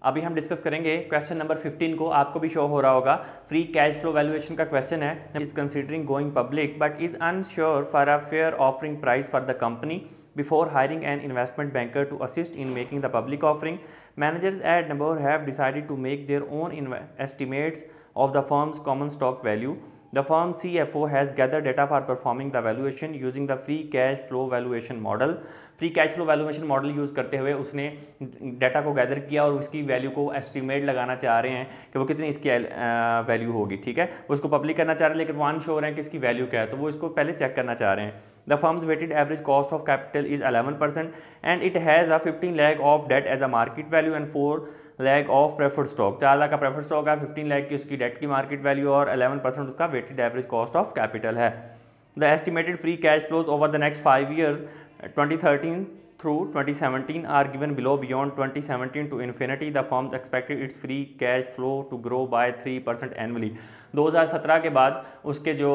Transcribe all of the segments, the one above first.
अभी हम डिस्कस करेंगे क्वेश्चन नंबर 15 को, आपको भी शो हो रहा होगा। फ्री कैश फ्लो वैल्यूएशन का क्वेश्चन है। Is considering going public but is unsure for a fair offering price for the company before hiring an investment banker to assist in making the public offering. Managers at number have decided to make their own estimates of the firm's common stock value. The firm CFO has gathered data for performing the valuation using the free cash flow valuation model. Free cash flow valuation model use करते हुए उसने data को gather किया और उसकी value को estimate लगाना चाह रहे हैं कि वो कितनी इसकी वैल्यू होगी। ठीक है, वो उसको पब्लिक करना चाह रहे हैं लेकिन वो अनश्योर है कि इसकी वैल्यू क्या है, तो वो इसको पहले चेक करना चाह रहे हैं। The firm's weighted average cost of capital is 11% and it has a 15 lakh of debt as a market value and 4 lakh of preferred stock. 4 lakh का प्रेफर्ड स्टॉक है, 15 लाख की उसकी डेट की मार्केट वैल्यू और 11% उसका weighted average cost of capital है। The estimated free cash flows over the next 5 years 2013 through 2017 are given below. Beyond 2017 to infinity, the firm expected its free cash flow to grow by 3% annually. 2017 के बाद उसके जो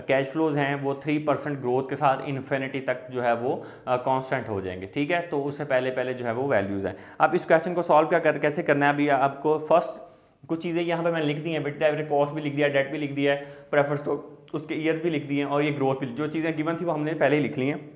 cash flows हैं वो 3% growth के साथ infinity तक जो है वो कांस्टेंट हो जाएंगे। ठीक है, तो उससे पहले जो है वो वैल्यूज़ हैं। अब इस क्वेश्चन को सॉल्व कैसे करना है, अभी आपको फर्स्ट कुछ चीज़ें यहाँ पे मैंने लिख दी हैं। वेटेड एवरेज कॉस्ट भी लिख दिया, डेट भी लिख दिया है, प्रेफर्ड स्टॉक उसके ईयर्स भी लिख दिए हैं और ये ग्रोथ भी, जो चीज़ें गिवन थी वो हमने पहले ही लिख ली हैं।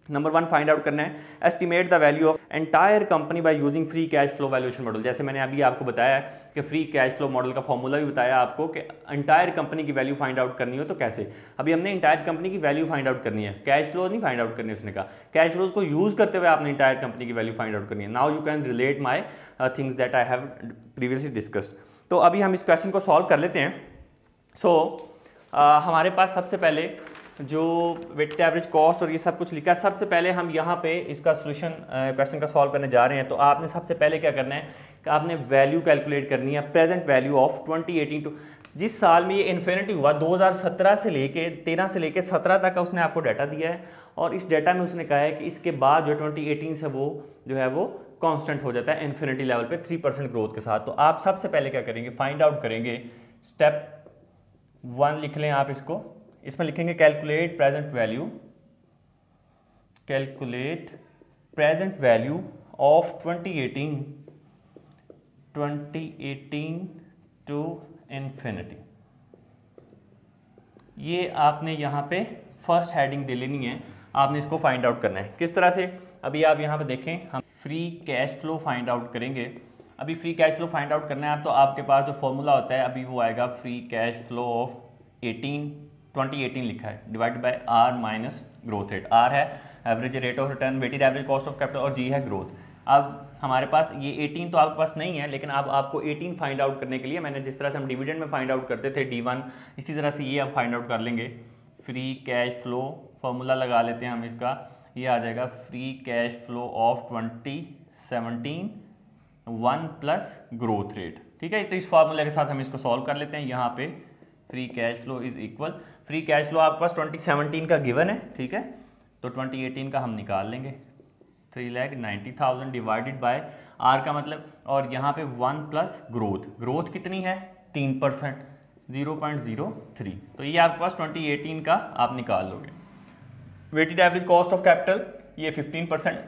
नंबर 1 फाइंड आउट करना है estimate the value of entire company by using free cash flow valuation model. जैसे मैंने अभी आपको बताया कि फ्री कैश फ्लो मॉडल का फॉर्मूला भी बताया आपको कि एंटायर कंपनी की वैल्यू फाइंड आउट करनी हो तो कैसे। अभी हमने एंटायर कंपनी की वैल्यू फाइंड आउट करनी है, कैश फ्लो नहीं फाइंड आउट करनी है। उसने कहा कैश फ्लोज को यूज करते हुए आपने एंटायर कंपनी की वैल्यू फाइंड आउट करनी है। Now you can relate my things that I have previously discussed. तो अभी हम इस क्वेश्चन को सॉल्व कर लेते हैं। हमारे पास सबसे पहले जो वेटेड एवरेज कॉस्ट और ये सब कुछ लिखा है, सबसे पहले हम यहाँ पे इसका सोल्यूशन क्वेश्चन का सॉल्व करने जा रहे हैं। तो आपने सबसे पहले क्या करना है कि आपने वैल्यू कैलकुलेट करनी है, प्रेजेंट वैल्यू ऑफ 2018 टू जिस साल में ये इन्फिनिटी हुआ 2017 से लेके 13 से लेके 17 तक का उसने आपको डाटा दिया है और इस डाटा में उसने कहा है कि इसके बाद जो 2018 से वो जो है वो कांस्टेंट हो जाता है इन्फिनिटी लेवल पे 3% ग्रोथ के साथ। तो आप सबसे पहले क्या करेंगे, फाइंड आउट करेंगे। स्टेप 1 लिख लें आप इसको, इसमें लिखेंगे calculate present value, calculate present value of 2018 to infinity. ये आपने यहाँ पे फर्स्ट हेडिंग दे लेनी है, आपने इसको फाइंड आउट करना है। किस तरह से, अभी आप यहाँ पे देखें, हम free cash flow find out करेंगे। अभी free cash flow find out करना है तो आपके पास जो फॉर्मूला होता है अभी वो आएगा फ्री कैश फ्लो ऑफ 2018 लिखा है divided by R minus growth rate. R है average rate of return, weighted average cost of capital और जी है ग्रोथ। अब हमारे पास ये 18 तो आपके पास नहीं है, लेकिन अब आपको 18 फाइंड आउट करने के लिए मैंने जिस तरह से हम डिविडेंड में फाइंड आउट करते थे D1, इसी तरह से ये आप फाइंड आउट कर लेंगे। फ्री कैश फ्लो फॉर्मूला लगा लेते हैं हम इसका, ये आ जाएगा free cash flow of 2017 1 plus growth rate. ठीक है, तो इस फार्मूले के साथ हम इसको सॉल्व कर लेते हैं। यहाँ पे free cash flow is equal, free cash flow आपके पास 2017 का गिवन है। ठीक है, तो 2018 का हम निकाल लेंगे 3,90,000 डिवाइडेड बाय आर का मतलब, और यहाँ पे 1 प्लस ग्रोथ कितनी है 3%, 0.03। तो ये आपके पास 2018 का आप निकाल लोगे। Weighted average cost of capital ये 15%,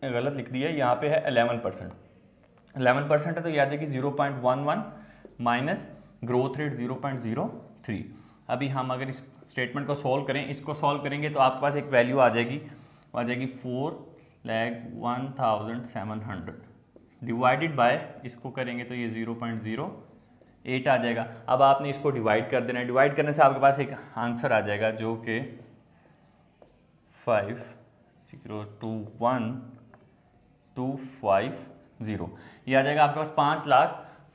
गलत लिख दिया, यहाँ पे है 11% है, तो ये आ जाएगी 0.11 माइनस ग्रोथ रेट 0.03। अभी हम अगर इस स्टेटमेंट को सॉल्व करें, इसको सॉल्व करेंगे तो आपके पास एक वैल्यू आ जाएगी 4,01,700 डिवाइडेड बाय, इसको करेंगे तो ये 0.08 आ जाएगा। अब आपने इसको डिवाइड कर देना है, डिवाइड करने से आपके पास एक आंसर आ जाएगा जो कि 5,021,250। ये आ जाएगा आपके पास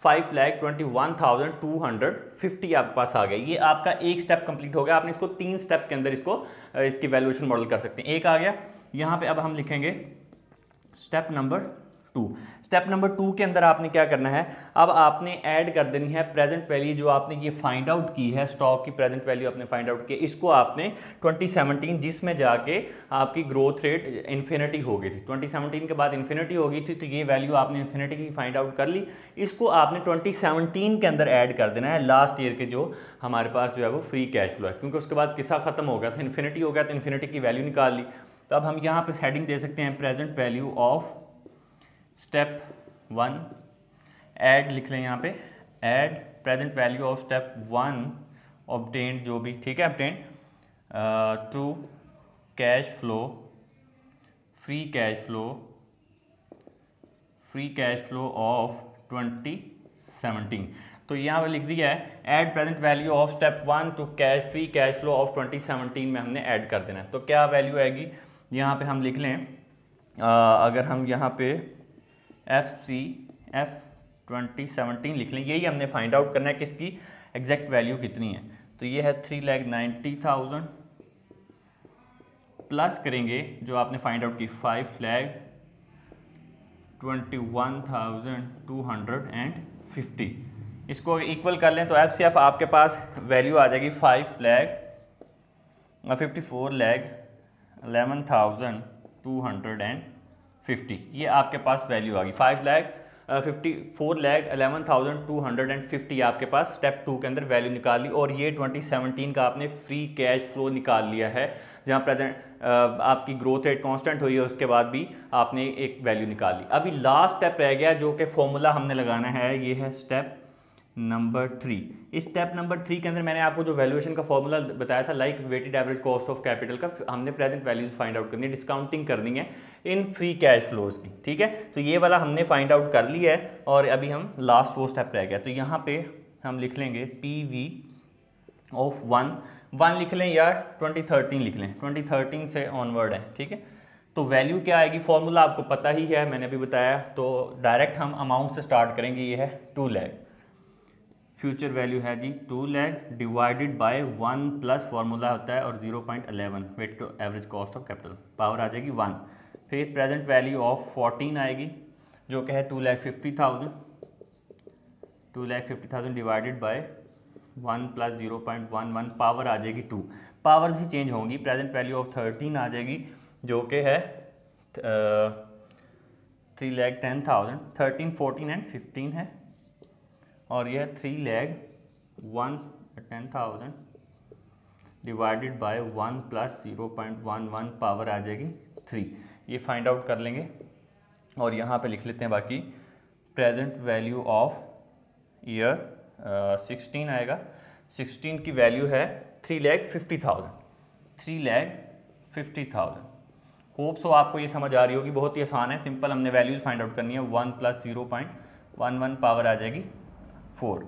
5,21,250 आपके पास आ गया। ये आपका एक स्टेप कंप्लीट हो गया। आपने इसको 3 स्टेप के अंदर इसकी वैल्यूएशन मॉडल कर सकते हैं। एक आ गया यहाँ पे, अब हम लिखेंगे स्टेप नंबर 2। स्टेप नंबर 2 के अंदर आपने क्या करना है, अब आपने ऐड कर देनी है प्रेजेंट वैल्यू जो आपने ये फाइंड आउट की है, स्टॉक की प्रेजेंट वैल्यू आपने फाइंड आउट की, इसको आपने 2017 जिसमें जाके आपकी ग्रोथ रेट इन्फिनिटी हो गई थी, 2017 के बाद इन्फिनिटी हो गई थी, तो ये वैल्यू आपने इन्फिनिटी की फाइंड आउट कर ली। इसको आपने 2017 के अंदर ऐड कर देना है लास्ट ईयर के जो हमारे पास जो है वो फ्री कैश फ्लो है, क्योंकि उसके बाद किस्सा खत्म हो गया था, इन्फिनिटी हो गया, तो इन्फिनिटी की वैल्यू निकाल ली। तो अब हम यहाँ पे हेडिंग दे सकते हैं present value of step 1 add लिख लें यहाँ पे, add present value of step 1 obtained, जो भी ठीक है obtained to cash flow, free cash flow of 2017। तो यहाँ पर लिख दिया है add present value of step 1 to free cash flow of 2017 में हमने ऐड कर देना है। तो क्या वैल्यू आएगी यहाँ पे हम लिख लें, अगर हम यहाँ पे FCF 2017 लिख लें, यही हमने फाइंड आउट करना है किसकी एग्जैक्ट वैल्यू कितनी है। तो ये है 3,90,000 प्लस करेंगे जो आपने फाइंड आउट की 5,21,250, इसको इक्वल कर लें तो FCF आपके पास वैल्यू आ जाएगी 5,54,11,250। ये आपके पास वैल्यू आ गई 5,54,11,250 आपके पास स्टेप 2 के अंदर वैल्यू निकाल ली। और ये 2017 का आपने फ्री कैश फ्लो निकाल लिया है, जहाँ प्रेजेंट आपकी ग्रोथ रेट कांस्टेंट हुई है, उसके बाद भी आपने एक वैल्यू निकाल ली। अभी लास्ट स्टेप रह गया जो कि फॉर्मूला हमने लगाना है, ये है स्टेप नंबर 3। इस स्टेप नंबर 3 के अंदर मैंने आपको जो वैल्यूएशन का फॉर्मूला बताया था, like weighted average cost of capital का, हमने प्रेजेंट वैल्यूज फाइंड आउट करनी है, डिस्काउंटिंग करनी है इन फ्री कैश फ्लोज की, ठीक है। तो ये वाला हमने फाइंड आउट कर लिया है और अभी हम लास्ट वो स्टेप रह गया। तो यहाँ पे हम लिख लेंगे PV ऑफ 1 लिख लें या 2013 लिख लें, 2013 से ऑनवर्ड है, ठीक है। तो वैल्यू क्या आएगी, फॉर्मूला आपको पता ही है, मैंने अभी बताया। तो डायरेक्ट हम अमाउंट से स्टार्ट करेंगे, ये है 2 लाख, फ्यूचर वैल्यू है G 2 lakh divided by 1 plus formula होता है और 0.11 weighted average cost of capital, power आ जाएगी 1। फिर प्रेजेंट वैल्यू ऑफ 14 आएगी जो कि है 2,50,000 डिवाइडेड बाय 1 प्लस 0.11, पावर आ जाएगी 2। पावर्स ही चेंज होंगी। प्रेजेंट वैल्यू ऑफ 13 आ जाएगी जो कि है 3,10,000, 13, 14 एंड 15 है, और यह 3,10,000 डिवाइडेड बाय 1 प्लस 0.11, पावर आ जाएगी 3। ये फाइंड आउट कर लेंगे और यहाँ पे लिख लेते हैं बाकी। प्रेजेंट वैल्यू ऑफ ईयर 16 आएगा, 16 की वैल्यू है 3,50,000। होप सो आपको ये समझ आ रही होगी, बहुत ही आसान है, सिंपल। हमने वैल्यूज फाइंड आउट करनी है, 1 प्लस 0.11, पावर आ जाएगी 4।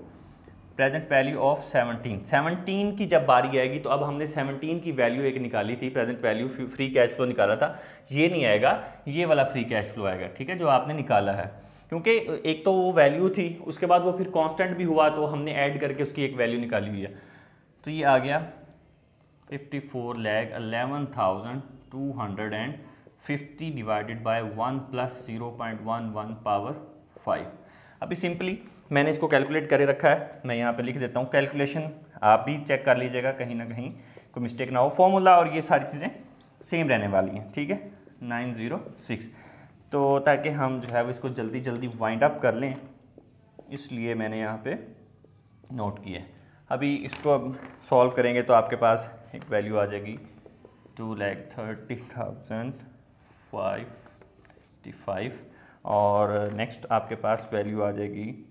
प्रेजेंट वैल्यू ऑफ 17 की जब बारी आएगी तो अब हमने 17 की वैल्यू एक निकाली थी, present value free cash flow निकाला था, ये नहीं आएगा, ये वाला फ्री कैश फ्लो आएगा, ठीक है, जो आपने निकाला है। क्योंकि एक तो वो वैल्यू थी, उसके बाद वो फिर कांस्टेंट भी हुआ, तो हमने ऐड करके उसकी एक वैल्यू निकाली हुई है। तो ये आ गया 54,11,250 डिवाइडेड बाय 1 प्लस 0.11, पावर 5। अभी सिंपली मैंने इसको कैलकुलेट करके रखा है, मैं यहाँ पे लिख देता हूँ। कैलकुलेशन आप भी चेक कर लीजिएगा, कहीं ना कहीं कोई मिस्टेक ना हो। फॉर्मूला और ये सारी चीज़ें सेम रहने वाली हैं, ठीक है, 906। तो ताकि हम जो है वो इसको जल्दी जल्दी वाइंड अप कर लें, इसलिए मैंने यहाँ पे नोट किया है। अभी इसको अब सॉल्व करेंगे तो आपके पास एक वैल्यू आ जाएगी 2,30,555, और नेक्स्ट आपके पास वैल्यू आ जाएगी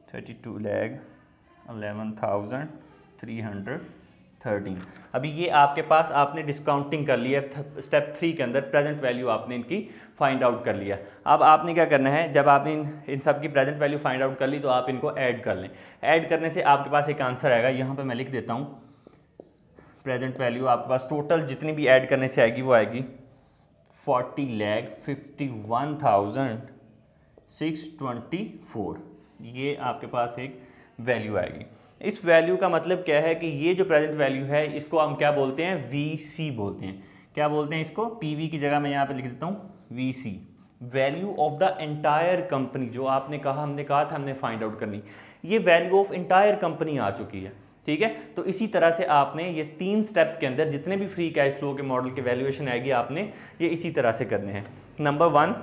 32,11,313। अभी ये आपके पास आपने डिस्काउंटिंग कर लिया स्टेप 3 के अंदर, प्रेजेंट वैल्यू आपने इनकी फाइंड आउट कर लिया। अब आपने क्या करना है, जब आपने इन सब की प्रेजेंट वैल्यू फाइंड आउट कर ली तो आप इनको ऐड कर लें। ऐड करने से आपके पास एक आंसर आएगा, यहाँ पे मैं लिख देता हूँ। प्रेजेंट वैल्यू आपके पास टोटल जितनी भी ऐड करने से आएगी वो आएगी 40,51,624। ये आपके पास एक वैल्यू आएगी। इस वैल्यू का मतलब क्या है कि ये जो प्रेजेंट वैल्यू है इसको हम क्या बोलते हैं, VC बोलते हैं। क्या बोलते हैं इसको, PV की जगह मैं यहाँ पे लिख देता हूँ VC, value of the entire company. जो आपने कहा, हमने कहा था हमने फाइंड आउट करनी, ये वैल्यू ऑफ एंटायर कंपनी आ चुकी है, ठीक है। तो इसी तरह से आपने ये 3 स्टेप के अंदर जितने भी फ्री कैश फ्लो के मॉडल के वैल्यूएशन आएगी, आपने ये इसी तरह से करने हैं। नंबर 1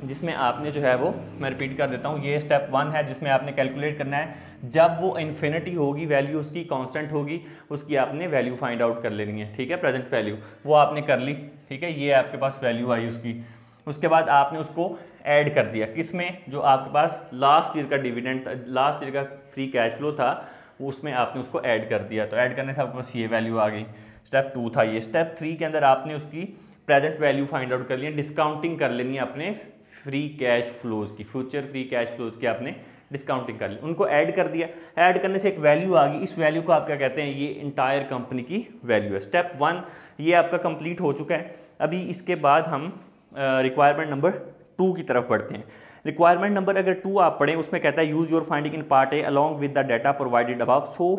जिसमें आपने जो है वो, मैं रिपीट कर देता हूँ, ये स्टेप 1 है जिसमें आपने कैलकुलेट करना है, जब वो इन्फिनिटी होगी वैल्यू उसकी, कांस्टेंट होगी उसकी, आपने वैल्यू फाइंड आउट कर लेनी है, ठीक है। प्रेजेंट वैल्यू वो आपने कर ली, ठीक है, ये आपके पास वैल्यू आई उसकी। उसके बाद आपने उसको ऐड कर दिया, किसमें, जो आपके पास लास्ट ईयर का डिविडेंड था, लास्ट ईयर का फ्री कैश फ्लो था, उसमें आपने उसको ऐड कर दिया। तो ऐड करने से आपके पास ये वैल्यू आ गई। स्टेप 2 था ये। स्टेप 3 के अंदर आपने उसकी प्रेजेंट वैल्यू फाइंड आउट कर लिया, डिस्काउंटिंग कर लेनी है अपने फ्री कैश फ्लोज की, फ्यूचर फ्री कैश फ्लोज की आपने डिस्काउंटिंग कर ली, उनको ऐड कर दिया। ऐड करने से एक वैल्यू आ गई, इस वैल्यू को आप क्या कहते हैं, ये इंटायर कंपनी की वैल्यू है। स्टेप 1 ये आपका कंप्लीट हो चुका है। अभी इसके बाद हम रिक्वायरमेंट नंबर 2 की तरफ बढ़ते हैं। रिक्वायरमेंट नंबर अगर 2 आप पढ़ें, उसमें कहता है use your finding in part A along with the data provided above so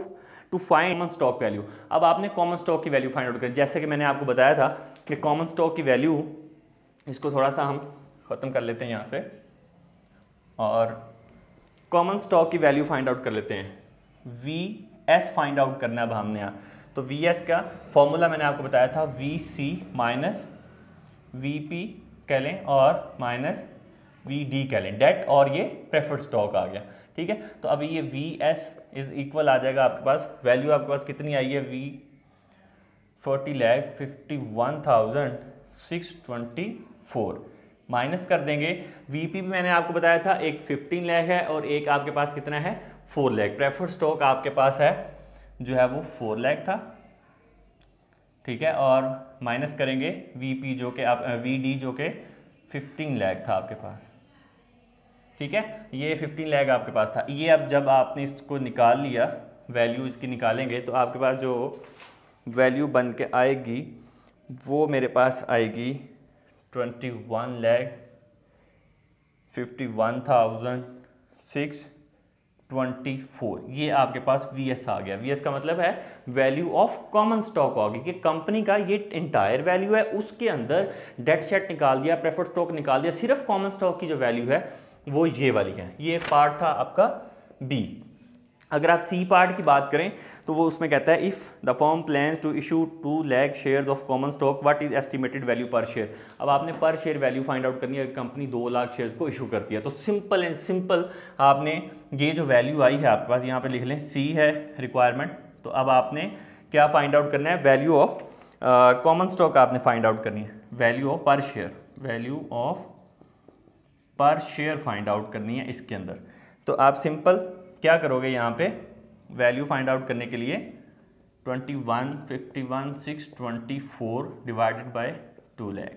to find common stock value. अब आपने कॉमन स्टॉक की वैल्यू फाइंड आउट करी, जैसे कि मैंने आपको बताया था कि कॉमन स्टॉक की वैल्यू, इसको थोड़ा सा हम ख़त्म कर लेते हैं यहाँ से, और कॉमन स्टॉक की वैल्यू फाइंड आउट कर लेते हैं। वी एस फाइंड आउट करना है अब हमने यहाँ। तो वी एस का फॉर्मूला मैंने आपको बताया था, V C minus V P कह लें और माइनस वी डी कह लें, डेट, और ये प्रेफर्ड स्टॉक आ गया। ठीक है, तो अभी ये वी एस इज इक्वल आ जाएगा आपके पास, वैल्यू आपके पास कितनी आई है, वी 40,51,624 माइनस कर देंगे। वीपी भी मैंने आपको बताया था, एक 15 लाख है और एक आपके पास कितना है, 4 लाख। प्रेफर्ड स्टॉक आपके पास है जो है वो 4 लाख था। ठीक है, और माइनस करेंगे वीपी जो कि आप वीडी जो कि 15 लाख था आपके पास। ठीक है, ये 15 लाख आपके पास था। ये अब जब आपने इसको निकाल लिया, वैल्यू इसकी निकालेंगे, तो आपके पास जो वैल्यू बन के आएगी वो मेरे पास आएगी 21,51,624। ये आपके पास वीएस आ गया। वीएस का मतलब है वैल्यू ऑफ कॉमन स्टॉक होगी, कि कंपनी का ये इंटायर वैल्यू है, उसके अंदर डेट शेट निकाल दिया, प्रेफर्ड स्टॉक निकाल दिया, सिर्फ कॉमन स्टॉक की जो वैल्यू है वो ये वाली है। ये पार्ट था आपका बी। अगर आप सी पार्ट की बात करें तो वो उसमें कहता है if the firm plans to issue 2 lakh shares of common stock what is estimated value per share. अब आपने per share value find out करनी है। कंपनी 2 लाख शेयर्स को इशू करती है, तो सिंपल एंड सिंपल आपने ये जो वैल्यू आई है आपके पास, यहाँ पे लिख लें, सी है रिक्वायरमेंट। तो अब आपने क्या फाइंड आउट करना है, वैल्यू ऑफ कॉमन स्टॉक आपने फाइंड आउट करनी है, वैल्यू ऑफ पर शेयर, वैल्यू ऑफ पर शेयर फाइंड आउट करनी है इसके अंदर। तो आप सिंपल क्या करोगे, यहाँ पे वैल्यू फाइंड आउट करने के लिए 21,51,624 डिवाइडेड बाय 2 लाख,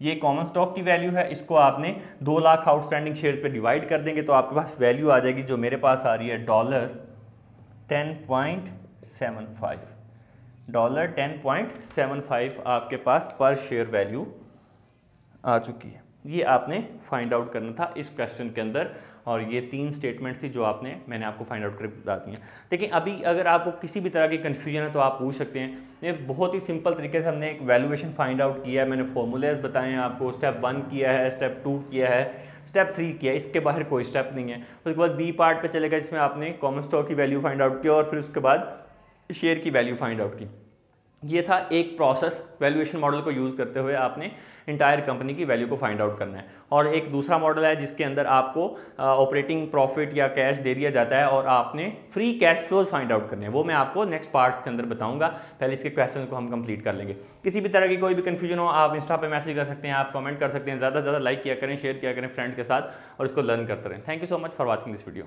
ये कॉमन स्टॉक की वैल्यू है। इसको आपने 2 लाख आउटस्टैंडिंग शेयर पे डिवाइड कर देंगे तो आपके पास वैल्यू आ जाएगी, जो मेरे पास आ रही है $10.75 आपके पास पर शेयर वैल्यू आ चुकी है। ये आपने फाइंड आउट करना था इस क्वेश्चन के अंदर, और ये 3 स्टेटमेंट्स थी जो मैंने आपको फाइंड आउट करके बता दी हैं। देखिए, अभी अगर आपको किसी भी तरह की कन्फ्यूजन है तो आप पूछ सकते हैं। ये बहुत ही सिंपल तरीके से हमने एक वैल्यूएशन फाइंड आउट किया है, मैंने फॉर्मूलेज बताए हैं आपको, स्टेप 1 किया है, स्टेप 2 किया है, स्टेप 3 किया है, इसके बाहर कोई स्टेप नहीं है। उसके बाद बी पार्ट पे चलेगा जिसमें आपने कॉमन स्टॉक की वैल्यू फाइंड आउट किया और फिर उसके बाद शेयर की वैल्यू फाइंड आउट की। ये था एक प्रोसेस, वैल्यूएशन मॉडल को यूज़ करते हुए आपने इंटायर कंपनी की वैल्यू को फाइंड आउट करना है। और एक दूसरा मॉडल है जिसके अंदर आपको ऑपरेटिंग प्रॉफिट या कैश दे दिया जाता है और आपने free cash flows find out करने हैं, वो मैं आपको नेक्स्ट पार्ट के अंदर बताऊंगा। पहले इसके क्वेश्चन को हम कंप्लीट कर लेंगे। किसी भी तरह की कोई भी कंफ्यूजन हो आप इंस्टा पे मैसेज कर सकते हैं, आप कमेंट कर सकते हैं। ज़्यादा से ज़्यादा लाइक किया करें, शेयर किया करें फ्रेंड के साथ और इसको लर्न करते रहें। Thank you so much for watching this video.